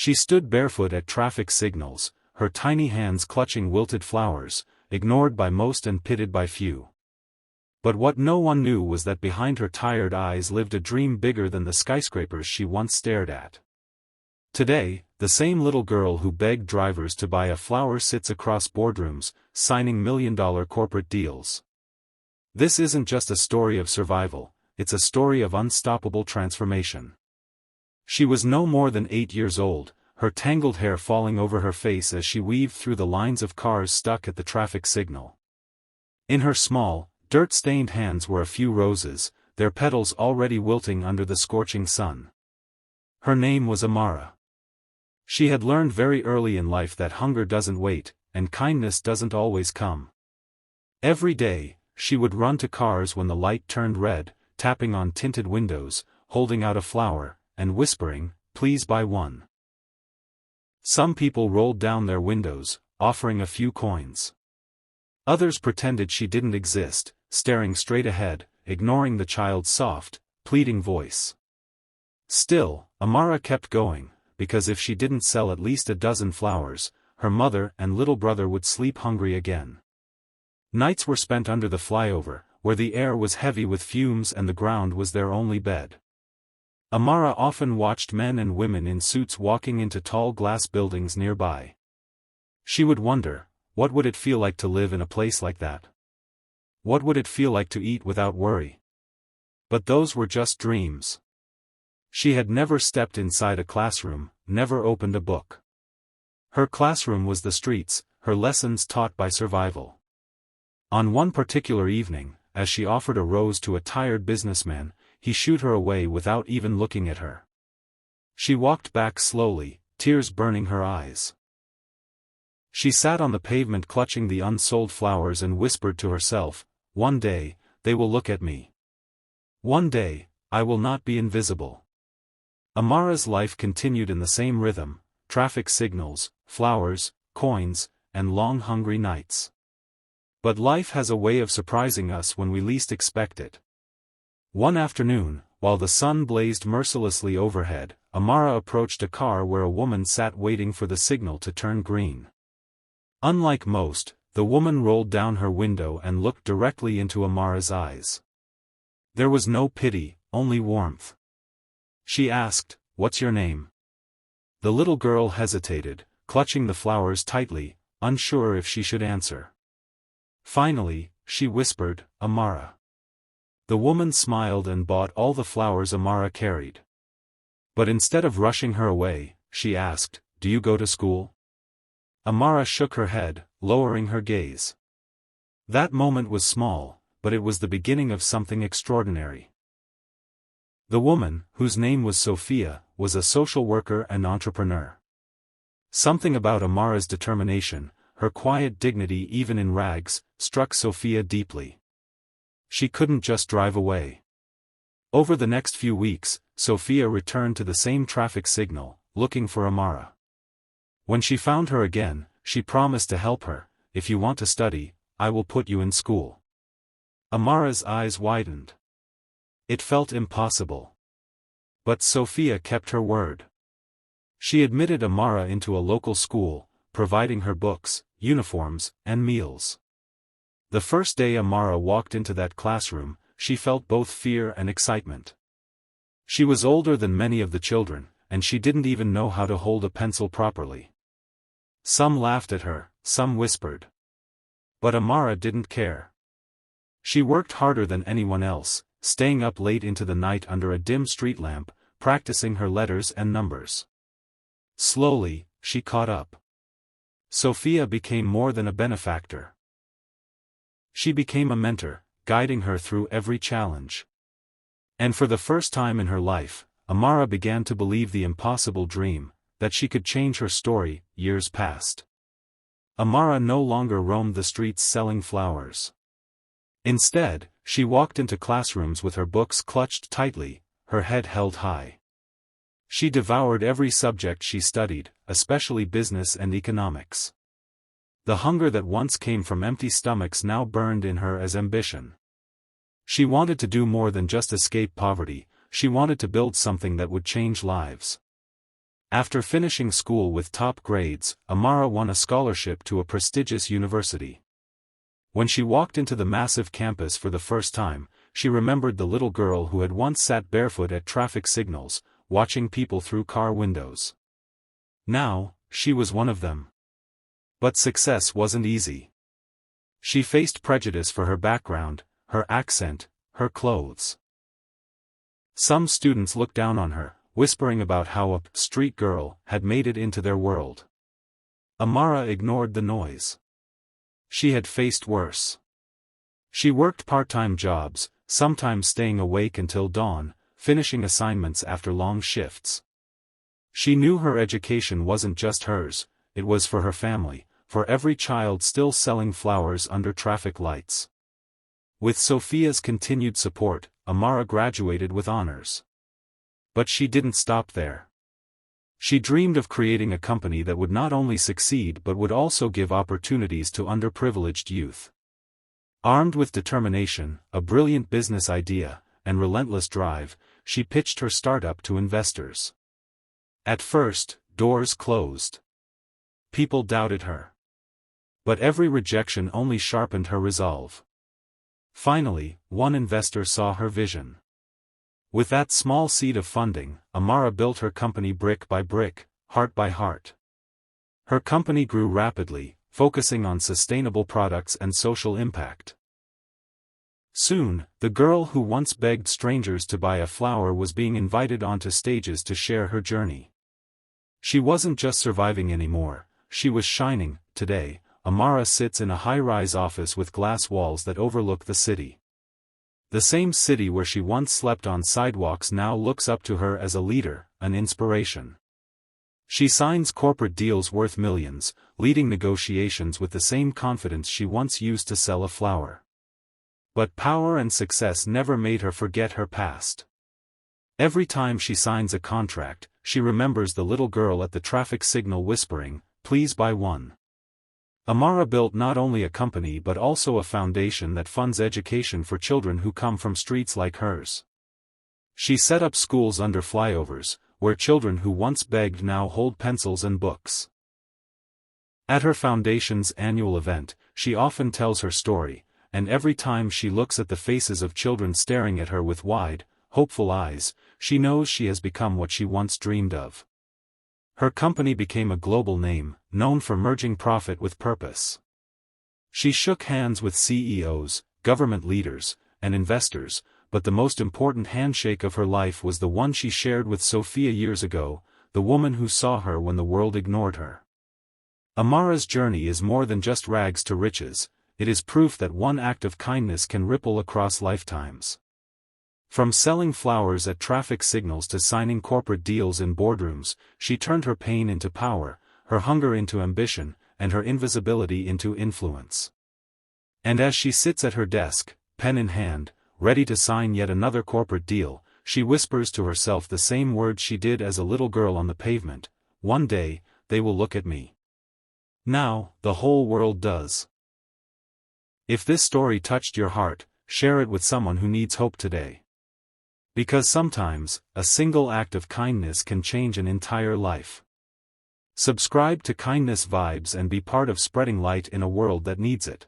She stood barefoot at traffic signals, her tiny hands clutching wilted flowers, ignored by most and pitied by few. But what no one knew was that behind her tired eyes lived a dream bigger than the skyscrapers she once stared at. Today, the same little girl who begged drivers to buy a flower sits across boardrooms, signing million-dollar corporate deals. This isn't just a story of survival, it's a story of unstoppable transformation. She was no more than 8 years old, her tangled hair falling over her face as she weaved through the lines of cars stuck at the traffic signal. In her small, dirt-stained hands were a few roses, their petals already wilting under the scorching sun. Her name was Amara. She had learned very early in life that hunger doesn't wait, and kindness doesn't always come. Every day, she would run to cars when the light turned red, tapping on tinted windows, holding out a flower, and whispering, "Please buy one." Some people rolled down their windows, offering a few coins. Others pretended she didn't exist, staring straight ahead, ignoring the child's soft, pleading voice. Still, Amara kept going, because if she didn't sell at least a dozen flowers, her mother and little brother would sleep hungry again. Nights were spent under the flyover, where the air was heavy with fumes and the ground was their only bed. Amara often watched men and women in suits walking into tall glass buildings nearby. She would wonder, what would it feel like to live in a place like that? What would it feel like to eat without worry? But those were just dreams. She had never stepped inside a classroom, never opened a book. Her classroom was the streets, her lessons taught by survival. On one particular evening, as she offered a rose to a tired businessman, he shooed her away without even looking at her. She walked back slowly, tears burning her eyes. She sat on the pavement clutching the unsold flowers and whispered to herself, "One day, they will look at me. One day, I will not be invisible." Amara's life continued in the same rhythm: traffic signals, flowers, coins, and long hungry nights. But life has a way of surprising us when we least expect it. One afternoon, while the sun blazed mercilessly overhead, Amara approached a car where a woman sat waiting for the signal to turn green. Unlike most, the woman rolled down her window and looked directly into Amara's eyes. There was no pity, only warmth. She asked, "What's your name?" The little girl hesitated, clutching the flowers tightly, unsure if she should answer. Finally, she whispered, "Amara." The woman smiled and bought all the flowers Amara carried. But instead of rushing her away, she asked, "Do you go to school?" Amara shook her head, lowering her gaze. That moment was small, but it was the beginning of something extraordinary. The woman, whose name was Sophia, was a social worker and entrepreneur. Something about Amara's determination, her quiet dignity even in rags, struck Sophia deeply. She couldn't just drive away. Over the next few weeks, Sophia returned to the same traffic signal, looking for Amara. When she found her again, she promised to help her. "If you want to study, I will put you in school." Amara's eyes widened. It felt impossible. But Sophia kept her word. She admitted Amara into a local school, providing her books, uniforms, and meals. The first day Amara walked into that classroom, she felt both fear and excitement. She was older than many of the children, and she didn't even know how to hold a pencil properly. Some laughed at her, some whispered. But Amara didn't care. She worked harder than anyone else, staying up late into the night under a dim street lamp, practicing her letters and numbers. Slowly, she caught up. Sophia became more than a benefactor. She became a mentor, guiding her through every challenge. And for the first time in her life, Amara began to believe the impossible dream, that she could change her story. Years passed. Amara no longer roamed the streets selling flowers. Instead, she walked into classrooms with her books clutched tightly, her head held high. She devoured every subject she studied, especially business and economics. The hunger that once came from empty stomachs now burned in her as ambition. She wanted to do more than just escape poverty, she wanted to build something that would change lives. After finishing school with top grades, Amara won a scholarship to a prestigious university. When she walked into the massive campus for the first time, she remembered the little girl who had once sat barefoot at traffic signals, watching people through car windows. Now, she was one of them. But success wasn't easy. She faced prejudice for her background, her accent, her clothes. Some students looked down on her, whispering about how a street girl had made it into their world. Amara ignored the noise. She had faced worse. She worked part-time jobs, sometimes staying awake until dawn, finishing assignments after long shifts. She knew her education wasn't just hers, it was for her family, for every child still selling flowers under traffic lights. With Sophia's continued support, Amara graduated with honors. But she didn't stop there. She dreamed of creating a company that would not only succeed but would also give opportunities to underprivileged youth. Armed with determination, a brilliant business idea, and relentless drive, she pitched her startup to investors. At first, doors closed. People doubted her. But every rejection only sharpened her resolve. Finally, one investor saw her vision. With that small seed of funding, Amara built her company brick by brick, heart by heart. Her company grew rapidly, focusing on sustainable products and social impact. Soon, the girl who once begged strangers to buy a flower was being invited onto stages to share her journey. She wasn't just surviving anymore, she was shining. Today, Amara sits in a high-rise office with glass walls that overlook the city. The same city where she once slept on sidewalks now looks up to her as a leader, an inspiration. She signs corporate deals worth millions, leading negotiations with the same confidence she once used to sell a flower. But power and success never made her forget her past. Every time she signs a contract, she remembers the little girl at the traffic signal whispering, "Please buy one." Amara built not only a company but also a foundation that funds education for children who come from streets like hers. She set up schools under flyovers, where children who once begged now hold pencils and books. At her foundation's annual event, she often tells her story, and every time she looks at the faces of children staring at her with wide, hopeful eyes, she knows she has become what she once dreamed of. Her company became a global name, known for merging profit with purpose. She shook hands with CEOs, government leaders, and investors, but the most important handshake of her life was the one she shared with Sophia years ago, the woman who saw her when the world ignored her. Amara's journey is more than just rags to riches, it is proof that one act of kindness can ripple across lifetimes. From selling flowers at traffic signals to signing corporate deals in boardrooms, she turned her pain into power, her hunger into ambition, and her invisibility into influence. And as she sits at her desk, pen in hand, ready to sign yet another corporate deal, she whispers to herself the same words she did as a little girl on the pavement, "One day, they will look at me. Now, the whole world does." If this story touched your heart, share it with someone who needs hope today. Because sometimes, a single act of kindness can change an entire life. Subscribe to Kindness Vibes and be part of spreading light in a world that needs it.